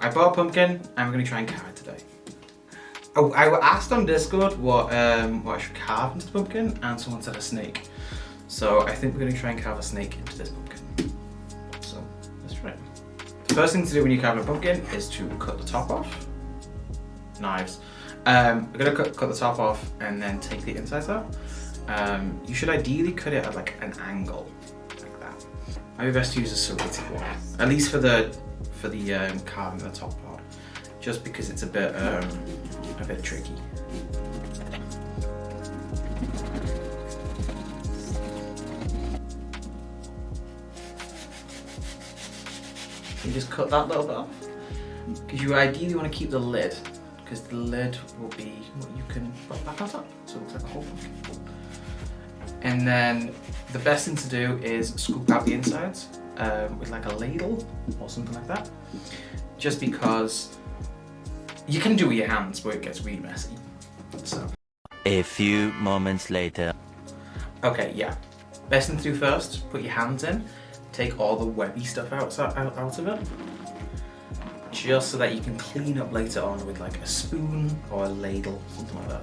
I bought a pumpkin, and we're gonna try and carve it today. I asked on Discord what I should carve into the pumpkin, and someone said a snake. So I think we're gonna try and carve a snake into this pumpkin. So let's try it. The first thing to do when you carve a pumpkin is to cut the top off. Knives. We're gonna cut the top off and then take the insides out. You should ideally cut it at like an angle, like that. Maybe best to use a serrated one, at least for the carving the top part, just because it's a bit tricky. You just cut that little bit off, because you ideally want to keep the lid, because the lid will be what you can put back on top, so it looks like a whole pumpkin. And then the best thing to do is scoop out the insides with like a ladle or something like that, just because you can do it with your hands, but it gets really messy. So. A few moments later. Okay, yeah. Best thing to do first, put your hands in, take all the webby stuff out of it, just so that you can clean up later on with like a spoon or a ladle, something like that.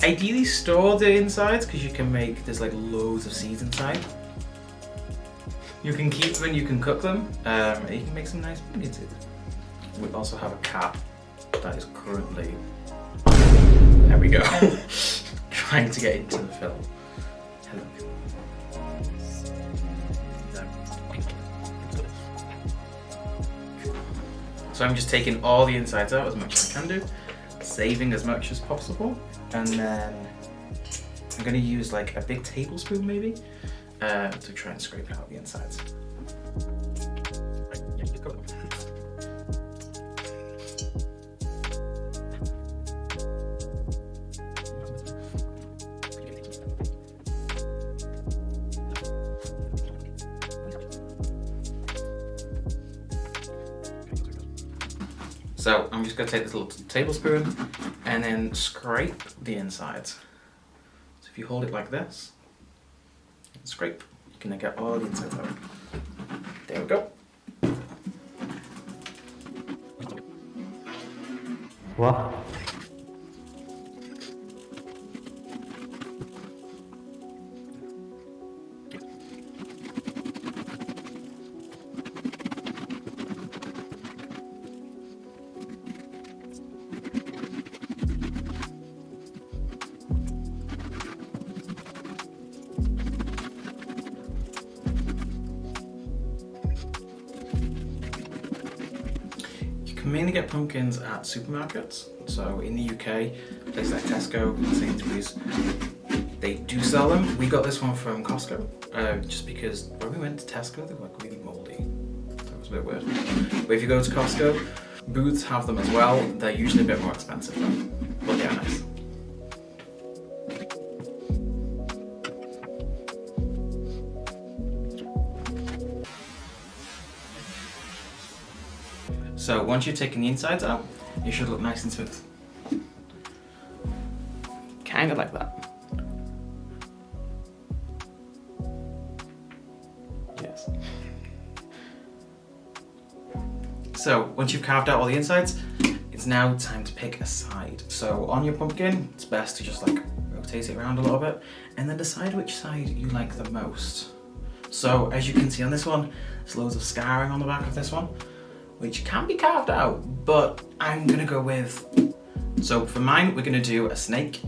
Ideally store the insides, because you can make, there's like loads of seeds inside. You can keep them and you can cook them, and you can make some nice pumpkin seeds. We also have a cat that is currently, there we go, trying to get into the film. Hello. So I'm just taking all the insides out as much as I can do, saving as much as possible, and then I'm going to use like a big tablespoon maybe to try and scrape out the insides. So I'm just going to take this little tablespoon and then scrape the insides. So if you hold it like this, and scrape, you can get all the insides out. There we go. What? You can mainly get pumpkins at supermarkets. So in the UK, places like Tesco, Sainsbury's, they do sell them. We got this one from Costco, just because when we went to Tesco, they were like really mouldy. That was a bit weird. But if you go to Costco, Booths have them as well. They're usually a bit more expensive though, but they are nice. So once you've taken the insides out, it should look nice and smooth. Kind of like that. Yes. So once you've carved out all the insides, it's now time to pick a side. So on your pumpkin, it's best to just like rotate it around a little bit and then decide which side you like the most. So as you can see on this one, there's loads of scarring on the back of this one, which can be carved out, but I'm gonna go with, so for mine, we're gonna do a snake.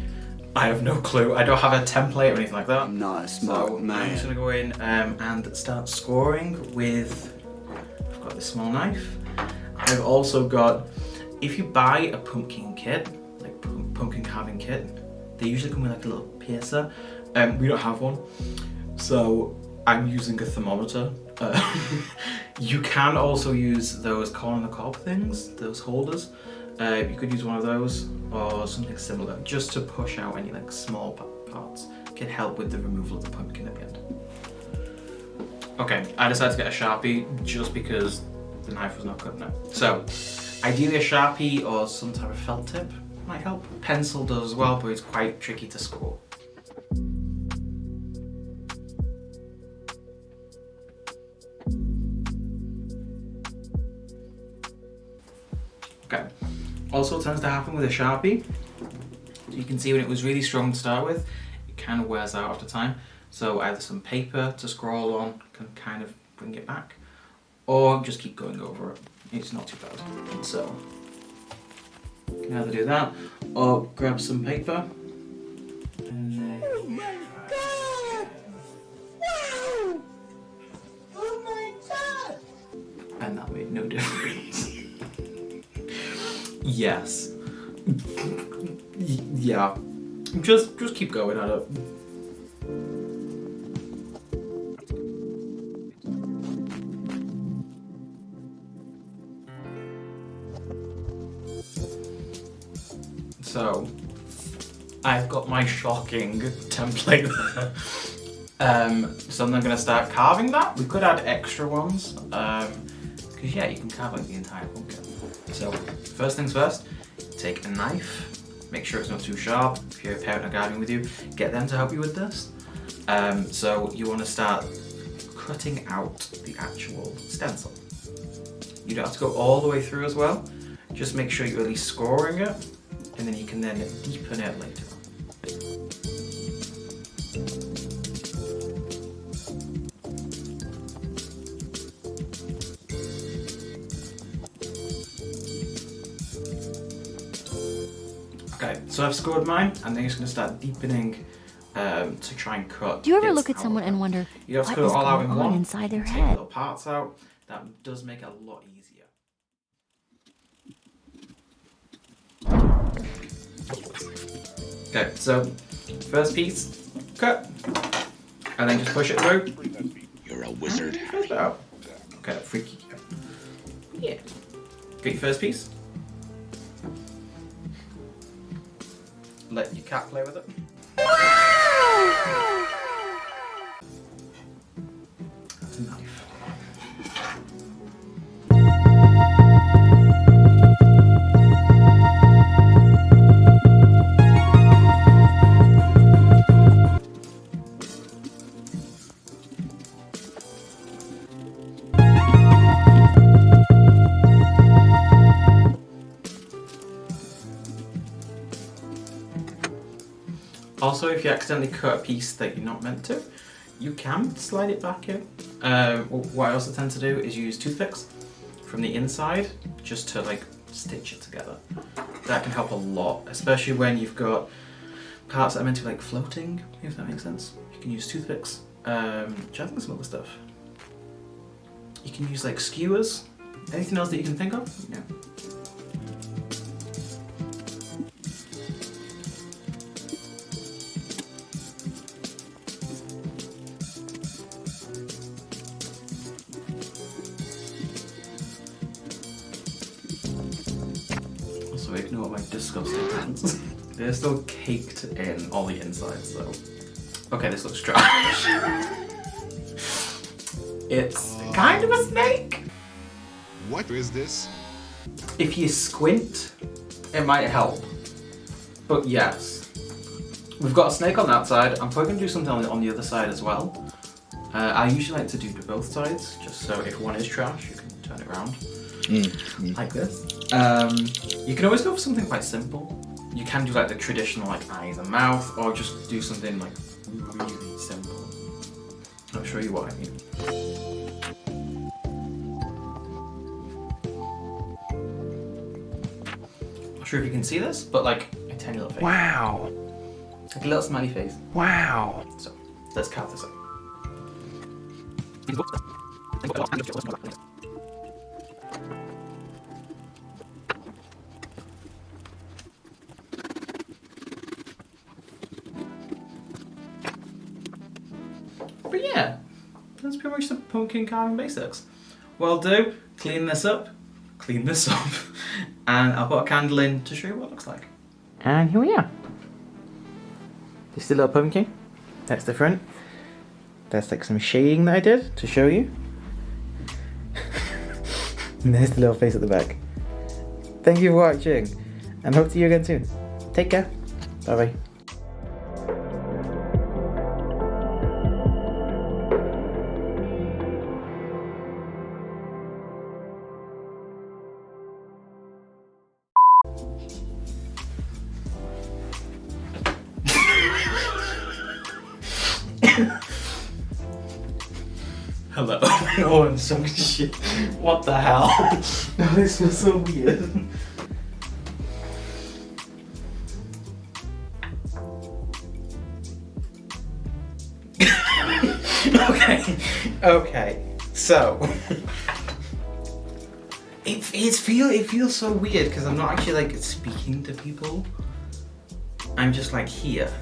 I have no clue. I don't have a template or anything like that. Not a smart so man. I'm just gonna go in and start scoring with, I've got this small knife. I've also got, if you buy a pumpkin kit, like pumpkin carving kit, they usually come with like a little piercer. We don't have one, so I'm using a thermometer. You can also use those corn on the cob things, those holders. You could use one of those or something similar, just to push out any like small parts. It can help with the removal of the pumpkin at the end. Okay, I decided to get a Sharpie just because the knife was not cutting it. So, ideally a Sharpie or some type of felt tip might help. Pencil does as well, but it's quite tricky to score. Also tends to happen with a Sharpie. You can see when it was really strong to start with, it kind of wears out after time. So either some paper to scroll on can kind of bring it back, or just keep going over it. It's not too bad. So you can either do that, or grab some paper. And then... Oh my god! Wow! Oh my god! And that made no difference. Yes. Yeah. Just keep going at it. So, I've got my shocking template there. So I'm then going to start carving that. We could add extra ones, because yeah, you can carve like the entire pumpkin. So, first things first, take a knife, make sure it's not too sharp. If you have a parent or guardian with you, get them to help you with this. So you want to start cutting out the actual stencil. You don't have to go all the way through as well. Just make sure you're at least scoring it, and then you can then deepen it later on. Okay, so I've scored mine, and then I'm just going to start deepening to try and cut. Do you ever bits look at out someone of it. and wonder You have to what cut is it all out going in on one. inside their Take head? little parts out. That does make it a lot easier. Okay, so first piece, cut, and then just push it through. You're a wizard. Push it out. Okay, freaky. Yeah. Get your first piece. Let your cat play with it. That's a knife. Also, if you accidentally cut a piece that you're not meant to, you can slide it back in. What I also tend to do is use toothpicks from the inside just to like stitch it together. That can help a lot, especially when you've got parts that are meant to be like floating, if that makes sense. You can use toothpicks. I think some other stuff. You can use like skewers. Anything else that you can think of? Yeah. Also ignore my disgusting hands. They're still caked in all the insides though. Okay, this looks trash. It's kind of a snake. What is this? If you squint, it might help. But yes. We've got a snake on that side. I'm probably going to do something on the other side as well. I usually like to do both sides, just so if one is trash, you can turn it around. Like this. You can always go for something quite simple. You can do like the traditional like eyes and mouth, or just do something like really simple. I'll show you what I mean. Not sure if you can see this, but like a tiny little face. Wow. Like a little smiley face. Wow. So let's carve this up. But yeah, that's pretty much the pumpkin carving basics. What I'll do, clean this up, and I'll put a candle in to show you what it looks like. And here we are. This is the little pumpkin. That's the front. That's like some shading that I did to show you. And there's the little face at the back. Thank you for watching, and hope to see you again soon. Take care. Bye bye. Hello. Oh, I'm so shit. What the hell? No, this feels so weird. Okay, so it feels so weird because I'm not actually like speaking to people. I'm just like here.